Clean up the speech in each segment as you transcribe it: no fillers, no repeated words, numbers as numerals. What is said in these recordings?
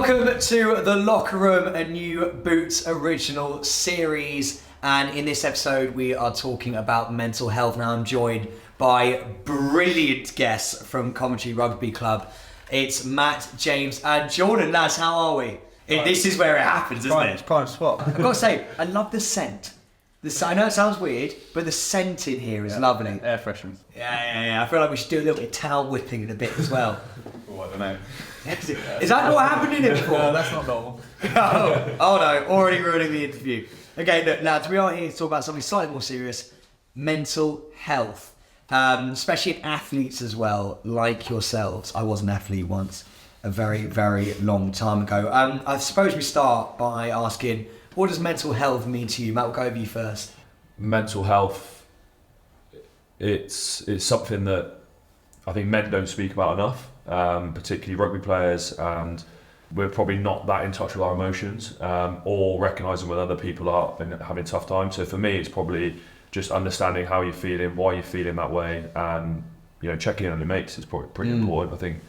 Welcome to the Locker Room, a new Boots original series. And in this episode, we are talking about mental health. Now, I'm joined by brilliant guests from Coventry Rugby Club. It's Matt, James, and Jordan. Lads, how are we? This is where it happens, isn't it? It's prime spot. I've got to say, I love the scent. I know it sounds weird, but the scent in here is lovely. Air fresheners. Yeah. I feel like we should do a little bit of towel whipping in a bit as well. Oh, I don't know. Is that what happened in it before? No, that's not normal. Oh no, already ruining the interview. Okay, look, lads, we are here to talk about something slightly more serious, mental health. Especially in athletes as well, like yourselves. I was an athlete once, a very, very long time ago. I suppose we start by asking, what does mental health mean to you? Matt, we'll go over you first. Mental health, it's something that I think men don't speak about enough, particularly rugby players, and we're probably not that in touch with our emotions or recognising when other people are having a tough time. So for me, it's probably just understanding how you're feeling, why you're feeling that way, and checking in on your mates is probably pretty important. I think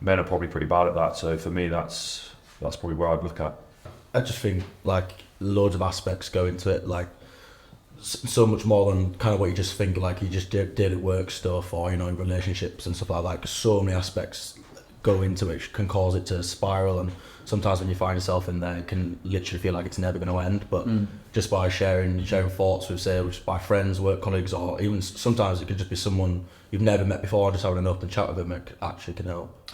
men are probably pretty bad at that. So for me, that's probably where I'd look at. I just think like loads of aspects go into it, like so much more than kind of what you just think like you just did at work stuff or in relationships and stuff like that. 'Cause so many aspects go into it can cause it to spiral, and sometimes when you find yourself in there, it can literally feel like it's never going to end. But just by sharing thoughts with, say, by friends, work colleagues, or even sometimes it could just be someone you've never met before, just having an open chat with them, it actually can help.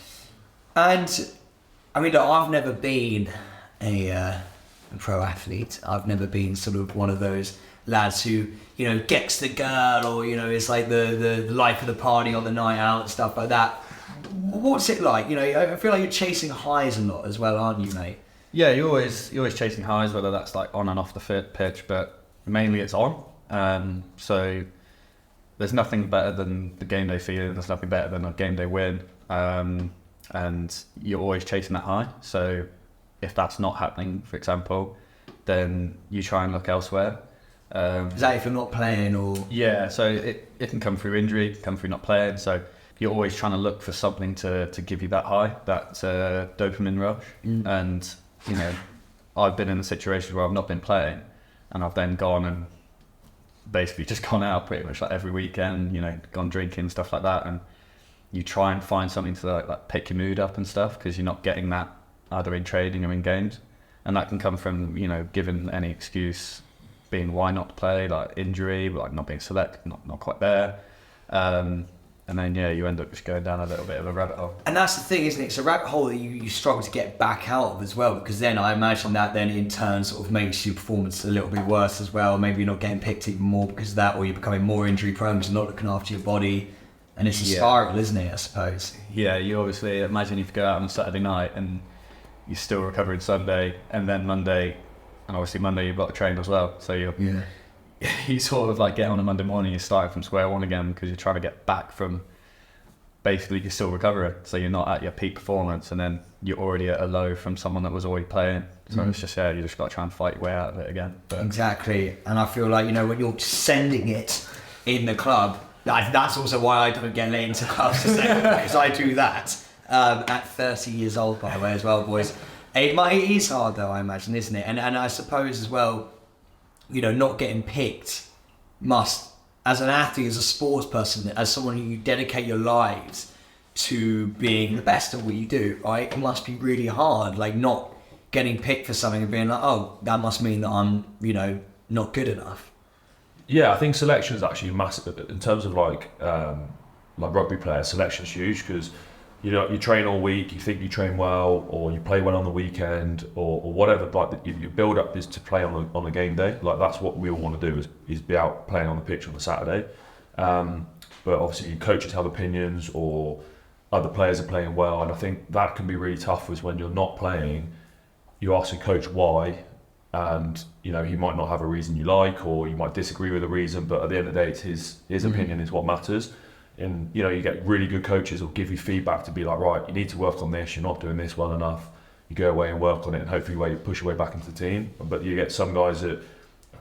And I mean, look, I've never been a pro athlete. I've never been sort of one of those lads who gets the girl, or is like the life of the party on the night out and stuff like that. What's it like? I feel like you're chasing highs a lot as well, aren't you, mate? Yeah, you're always chasing highs, whether that's like on and off the pitch, but mainly it's on. So there's nothing better than the game day feeling. There's nothing better than a game day win, and you're always chasing that high. So if that's not happening, for example, then you try and look elsewhere. Is that if you're not playing, or? Yeah, so it can come through injury, come through not playing. So you're always trying to look for something to give you that high, that dopamine rush. And I've been in a situation where I've not been playing, and I've then gone and basically just gone out pretty much like every weekend, gone drinking, stuff like that. And you try and find something to like pick your mood up and stuff, because you're not getting that either in training or in games. And that can come from given any excuse, being why not play, like injury, like not being selected, not quite there. And then you end up just going down a little bit of a rabbit hole. And that's the thing, isn't it? It's a rabbit hole that you struggle to get back out of as well, because then I imagine that then in turn sort of makes your performance a little bit worse as well. Maybe you're not getting picked even more because of that, or you're becoming more injury prone because you're not looking after your body. And it's a spiral, isn't it, I suppose? Yeah, you obviously imagine if you go out on a Saturday night and you're still recovering Sunday, and then Monday, and obviously Monday you've got to train as well. So you sort of like get on a Monday morning, you're starting from square one again, because you're trying to get back from basically you're still recovering. So you're not at your peak performance, and then you're already at a low from someone that was already playing. So it's just, you just got to try and fight your way out of it again. But exactly. And I feel like, when you're sending it in the club, that's also why I don't get let into clubs, because I do that at 30 years old, by the way, as well, boys. It is hard though, I imagine, isn't it? And I suppose as well, not getting picked must, as an athlete, as a sports person, as someone who you dedicate your lives to being the best at what you do, right? It must be really hard, like not getting picked for something and being like, oh, that must mean that I'm, not good enough. Yeah, I think selection is actually massive in terms of like rugby players. Selection's huge, because you train all week, you think you train well, or you play well on the weekend, or whatever. Like your build up is to play on the game day. Like that's what we all want to do is be out playing on the pitch on the Saturday. But obviously coaches have opinions, or other players are playing well, and I think that can be really tough. Is when you're not playing, you ask a coach why, and he might not have a reason you like, or you might disagree with the reason. But at the end of the day, it's his opinion is what matters. And you get really good coaches who'll give you feedback to be like, right, you need to work on this, you're not doing this well enough. You go away and work on it, and hopefully push your way back into the team. But you get some guys that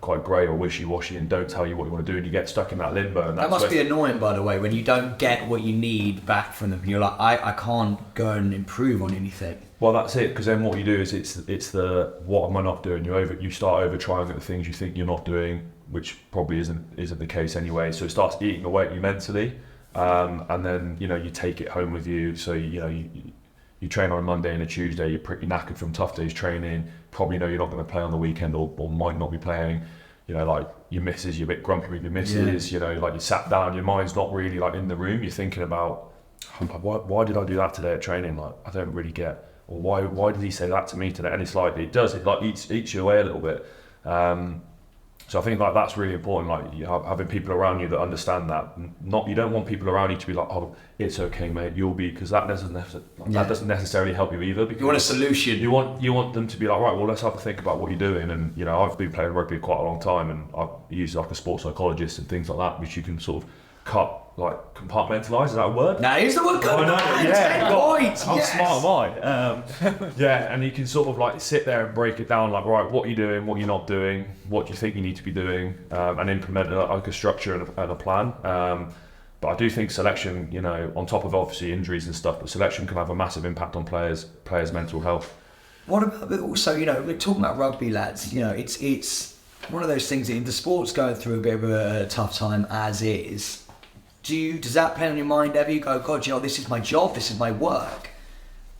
quite grey or wishy-washy and don't tell you what you want to do, and you get stuck in that limbo. And That that's must be annoying, by the way, when you don't get what you need back from them. And you're like, I can't go and improve on anything. Well, that's it, because then what you do is it's the what am I not doing? You start over trying at the things you think you're not doing, which probably isn't the case anyway. So it starts eating away at you mentally, and then you take it home with you. So you train on a Monday and a Tuesday. You're pretty knackered from tough days training. Probably know you're not going to play on the weekend, or might not be playing. Like your missus, you're a bit grumpy with your missus. Like you sat down, your mind's not really like in the room. You're thinking about why did I do that today at training? Like I don't really get. Or why did he say that to me today? And it's like it like eats you away a little bit. So I think like that's really important. Like having people around you that understand that. You don't want people around you to be like, oh, it's okay, mate, you'll be, because that doesn't necessarily help you either. Because you want a solution. You want them to be like, right, well, let's have a think about what you're doing. And I've been playing rugby quite a long time, and I've used like a sports psychologist and things like that, which you can sort of compartmentalise. Is that a word? Now here's the word. I know, 10 points. How Yes. smart am I? And you can sort of like sit there and break it down, like, right, what are you doing, what you're not doing, what do you think you need to be doing, and implement like a structure and a plan. But I do think selection, on top of obviously injuries and stuff, but selection can have a massive impact on players' mental health. What about also, we're talking about rugby, lads. It's one of those things that the sport's going through a bit of a tough time as is. Does that play on your mind ever? You go, God, this is my job, this is my work.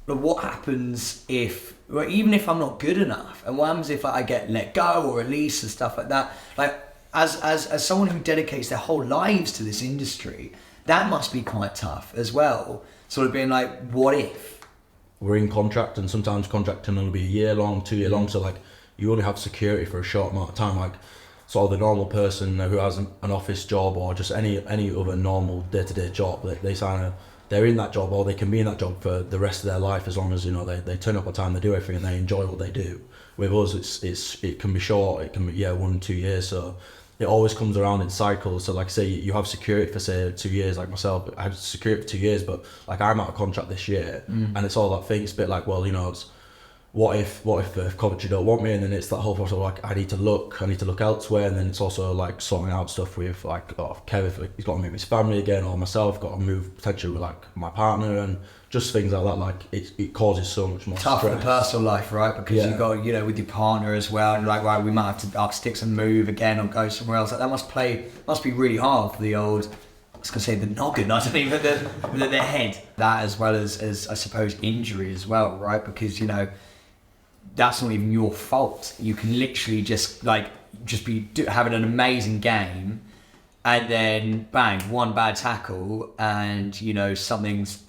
But what happens even if I'm not good enough, and what happens if I get let go or released and stuff like that? Like as someone who dedicates their whole lives to this industry, that must be quite tough as well. Sort of being like, what if? We're in contract, and sometimes contract can only be a year long, 2 year long. So like you only have security for a short amount of time. Like so the normal person who has an office job or just any other normal day-to-day job, they're in that job, or they can be in that job for the rest of their life, as long as they turn up on time, they do everything, and they enjoy what they do. With us, it can be short, it can be 1 2 years. So it always comes around in cycles. So like say you have security for say 2 years, like myself, I had security for 2 years, but like I'm out of contract this year, and it's all that thing. It's a bit like, well, it's what if Coventry don't want me, and then it's that whole process of like I need to look elsewhere, and then it's also like sorting out stuff with like Kev, if he's got to move his family again, or myself got to move potentially with like my partner, and just things like that. Like it causes so much more tough stress. in the personal life, right? Because you've got with your partner as well, and like, right, we might have to sticks and move again or go somewhere else. Like, that must be really hard for the old, I was gonna say the noggin, I don't even the head. That as well as I suppose injury as well, right? Because that's not even your fault. You can literally just be having an amazing game, and then bang, one bad tackle, and something's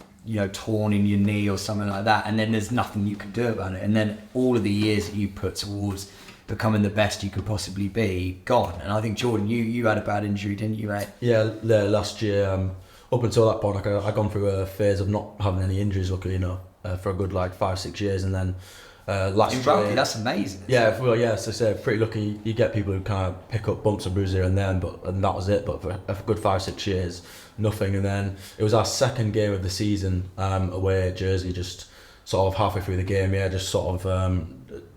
torn in your knee or something like that, and then there's nothing you can do about it, and then all of the years that you put towards becoming the best you could possibly be gone. And I think Jordan, you had a bad injury, didn't you, mate? Yeah, last year. Up until that point, I'd gone through a phase of not having any injuries, luckily enough, for a good 5-6 years, and then. Last in rugby, year, that's amazing. Yeah, well, yeah. So say pretty lucky. You get people who kind of pick up bumps and bruises here and then, and that was it. But for a good 5-6 years, nothing. And then it was our second game of the season away at Jersey. Just sort of halfway through the game, just sort of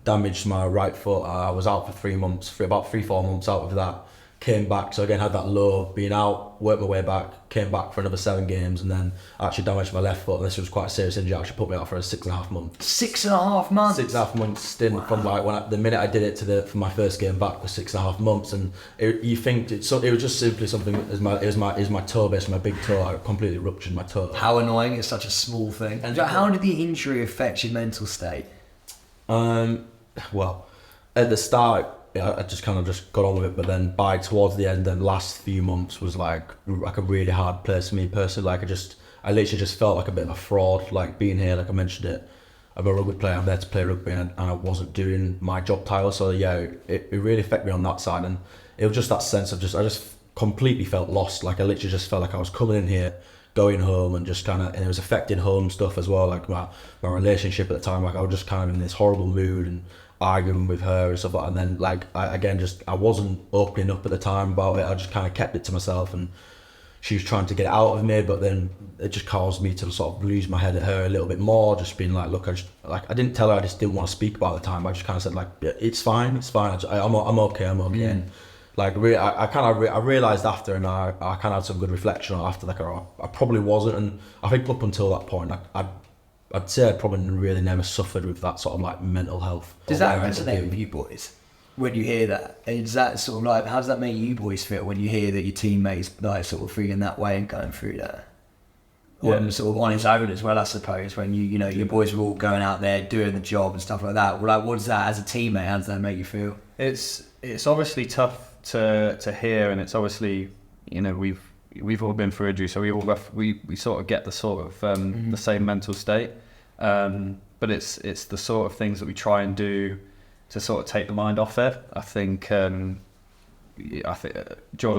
damaged my right foot. I was out for 3 months, for about 3-4 months out of that. Came back, so again had that low, being out, worked my way back, came back for another 7 games, and then actually damaged my left foot. And this was quite a serious injury. Actually put me out for a 6.5 months. 6.5 months. 6.5 months stint. Wow. From the minute I did it from my first game back was 6.5 months, and you think it was just simply something. It was my toe base, my big toe. I completely ruptured my toe. How annoying! It's such a small thing. And how did the injury affect your mental state? Well, at the start, I just kind of just got on with it, but then towards the end, the last few months was like a really hard place for me personally. I literally just felt like a bit of a fraud, like being here, like I mentioned it. I'm a rugby player, I'm there to play rugby, and I wasn't doing my job title. So yeah, it really affected me on that side, and it was just that sense of I just completely felt lost. Like I literally just felt like I was coming in here, going home, and just and it was affecting home stuff as well, like my relationship at the time. Like I was just kind of in this horrible mood and arguing with her and stuff like that. And then I wasn't opening up at the time about it. I just kind of kept it to myself, and she was trying to get it out of me, but then it just caused me to sort of lose my head at her a little bit more, just being like, look, I didn't tell her I just didn't want to speak about it at the time. I just kind of said like, yeah, it's fine. I'm okay. And like I realised after, and I kind of had some good reflection after, like I probably wasn't, and I think up until that point, I'd say I'd probably really never suffered with that sort of like mental health. Does that resonate with you boys when you hear that? Is that sort of like, how does that make you boys feel when you hear that your teammates like sort of feeling that way and going through that? Yeah. Sort of on his own as well, I suppose, when you know your boys are all going out there doing the job and stuff like that. Well, like, what does that, as a teammate, how does that make you feel? It's obviously tough to hear, and it's obviously, you know, we've all been through injury, so we sort of get the sort of the same mental state, but it's the sort of things that we try and do to sort of take the mind off it. I think Jordan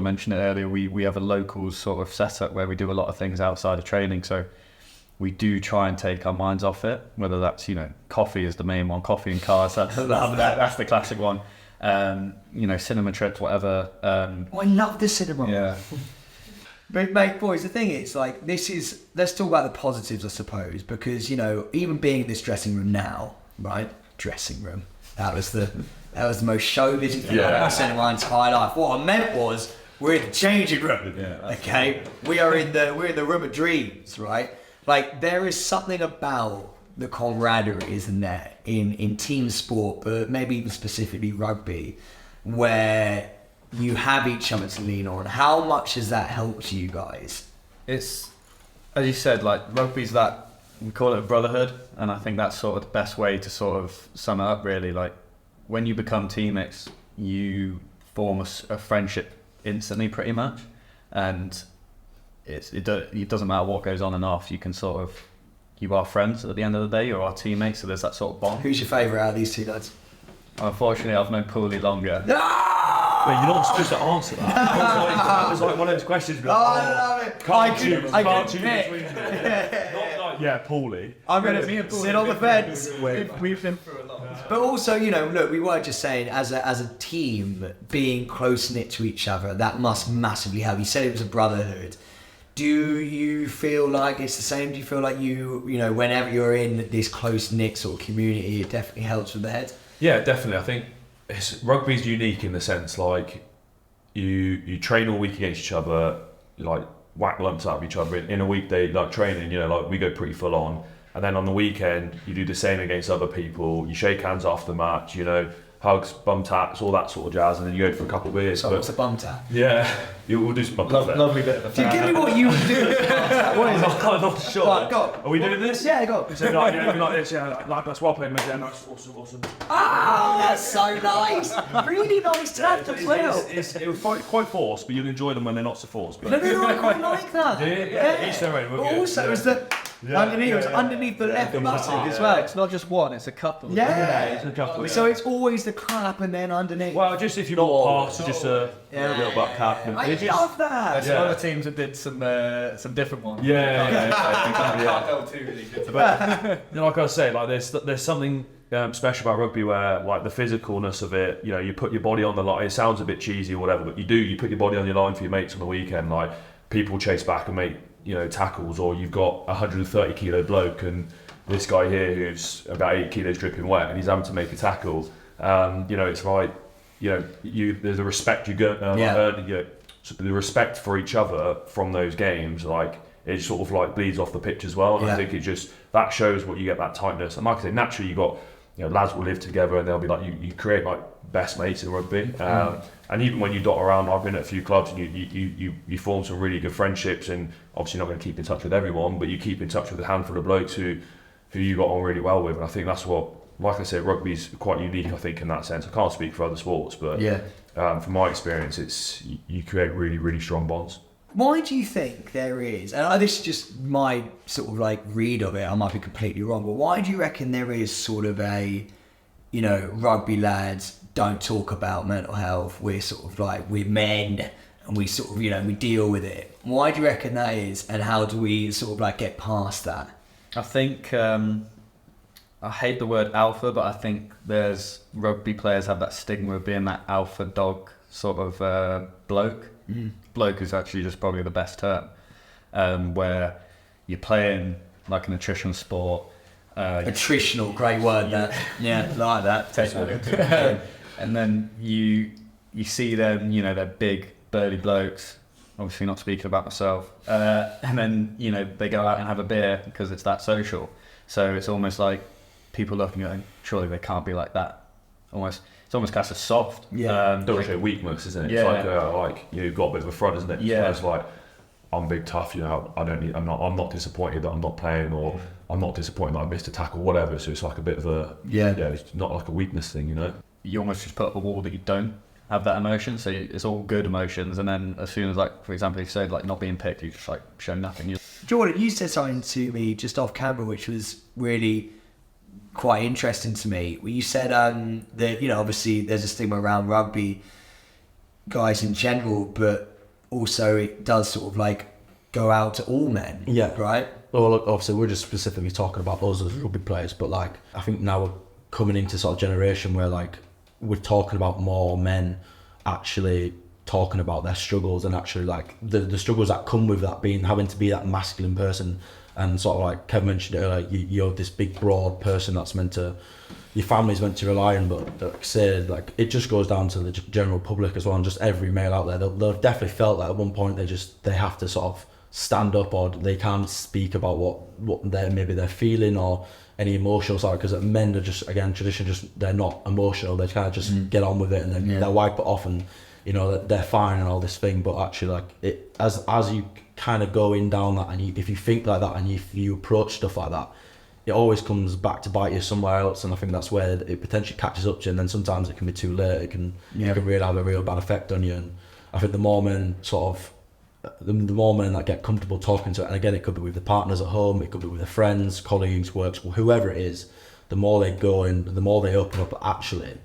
mentioned it earlier. We have a local sort of setup where we do a lot of things outside of training, so we do try and take our minds off it. Whether that's, you know, coffee is the main one, coffee and cars. That's the classic one. You know, cinema trips, whatever. I love the cinema. Yeah. But mate, boys, the thing is, like, let's talk about the positives, I suppose, because, you know, even being in this dressing room now, right? Dressing room. That was the most showbiz thing I've ever seen in my entire life. What I meant was, we're in the changing room. Okay? We're in the room of dreams, right? Like, there is something about the camaraderie, isn't there, in team sport, but maybe even specifically rugby, where you have each other to lean on. How much has that helped you guys? It's, as you said, like, rugby's that, we call it a brotherhood, and I think that's sort of the best way to sort of sum it up, really. Like, when you become teammates, you form a friendship instantly, pretty much, and it doesn't matter what goes on and off. You can sort of, you are friends at the end of the day. You're our teammates, so there's that sort of bond. Who's your favourite out of these two lads? Unfortunately, I've known Paulie longer. Wait, you're not supposed to answer that. That was like one of those questions. I love it. Can't choose I between pick. Not like, yeah, Paulie. I'm going to sit on the fence. We've been through a lot. But also, you know, look, we were just saying, as a team, being close-knit to each other, that must massively help. You said it was a brotherhood. Do you feel like it's the same? Do you feel like you know, whenever you're in this close-knit sort of community, it definitely helps with the head? Yeah, definitely. I think rugby's unique in the sense, like, you train all week against each other, like, whack lumps out of each other in a weekday, like, training, you know, like, we go pretty full on, and then on the weekend you do the same against other people. You shake hands after the match, you know, hugs, bum taps, all that sort of jazz, and then you go for a couple of beers. So what's a bum tap? Yeah, we'll do some bum taps. Lovely bit of a Do you give me what you would do? What is it? I'm not sure. Right, go. Are we doing this? Yeah, go. So like, yeah, like this, yeah, like that's well played, mate. Yeah, nice, awesome. Oh, that's so nice. Really nice to have to play. It was quite forced, but you'll enjoy them when they're not so forced. But No, I quite like that. Yeah. Each their own. But also, it's the underneath the left button as well. It's not just one; it's a couple. Yeah. It's a couple. So it's always the clap and then underneath. Well, just if you want to pass, just a little butt cap. I love that. There's some other teams that did some different ones. Yeah. But You know, like I say, like there's something special about rugby where, like, the physicalness of it, you know, you put your body on the line. It sounds a bit cheesy or whatever, but you put your body on your line for your mates on the weekend. Like, people chase back and make, you know, tackles, or you've got a 130 kilo bloke and this guy here who's about 8 kilos dripping wet and he's having to make a tackle. You know, it's like, you know, there's a respect you get, the respect for each other from those games, like, it sort of like bleeds off the pitch as well. And I think it just, that shows what you get, that tightness. And like I say, naturally you got, you know, lads will live together and they'll be like, you create like best mates in rugby. And even when you dot around, I've been at a few clubs and you form some really good friendships, and obviously you're not going to keep in touch with everyone, but you keep in touch with a handful of blokes who you got on really well with. And I think that's what, like I said, rugby's quite unique, I think, in that sense. I can't speak for other sports, but from my experience, it's, you create really, really strong bonds. Why do you think there is, and this is just my sort of like read of it, I might be completely wrong, but why do you reckon there is sort of a, you know, rugby lads don't talk about mental health, we're sort of like, we're men and we sort of, you know, we deal with it. Why do you reckon that is, and how do we sort of like get past that? I think, I hate the word alpha, but I think there's rugby players have that stigma of being that alpha dog sort of bloke. Bloke is actually just probably the best term, where you're playing like an attritional sport. Attritional, great word that. Yeah, like that. Take that. And then you see them, you know, they're big, burly blokes. Obviously not speaking about myself. And then, you know, they go out and have a beer because it's that social. So it's almost like people looking at them, surely they can't be like that. It's almost cast as soft. Yeah. Don't show weakness, isn't it? Yeah. It's like you've got a bit of a front, isn't it? Yeah. It's like, I'm big tough, you know, I'm not disappointed that I'm not playing, or I'm not disappointed that I missed a tackle, whatever. So it's like a bit of a, it's not like a weakness thing, you know? You almost just put up a wall that you don't have that emotion, so it's all good emotions, and then as soon as, like, for example, if you said like not being picked, you just like show nothing. Jordan, you said something to me just off camera which was really quite interesting to me. You said that, you know, obviously there's a stigma around rugby guys in general, but also it does sort of like go out to all men. Yeah. Right? Well, look, obviously we're just specifically talking about us as rugby players, but like I think now we're coming into sort of generation where like we're talking about more men actually talking about their struggles, and actually like the struggles that come with that, being having to be that masculine person, and sort of like Kevin mentioned earlier, you're this big broad person that's meant to, your family's meant to rely on, but like I said, like it just goes down to the general public as well, and just every male out there, they'll definitely felt that at one point they have to sort of stand up, or they can't speak about what they're feeling, or any emotional side, because men are just, again, tradition, just they're not emotional, they kind of just get on with it, and then they'll wipe it off, and you know they're fine and all this thing. But actually, like it, as you kind of go in down that, and if you think like that, and if you approach stuff like that, it always comes back to bite you somewhere else, and I think that's where it potentially catches up to you, and then sometimes it can be too late. It can really have a real bad effect on you. And I think the more men that get comfortable talking to it, and again, it could be with the partners at home, it could be with their friends, colleagues, works, whoever it is, the more they go in, the more they open up. Actually,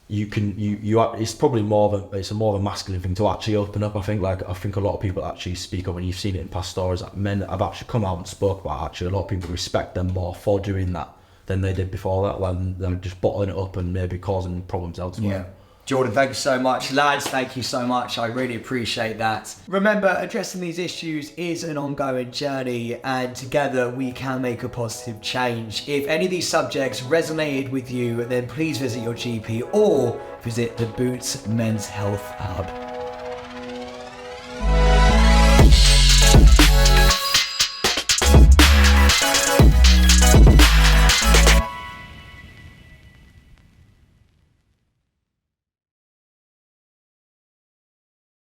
it's probably more of a masculine thing to actually open up. I think a lot of people actually speak up, and you've seen it in past stories that men that have actually come out and spoke about. Actually, a lot of people respect them more for doing that than they did before that, when they're just bottling it up and maybe causing problems elsewhere. Yeah. Jordan, thank you so much. Lads, thank you so much. I really appreciate that. Remember, addressing these issues is an ongoing journey, and together we can make a positive change. If any of these subjects resonated with you, then please visit your GP or visit the Boots Men's Health Hub.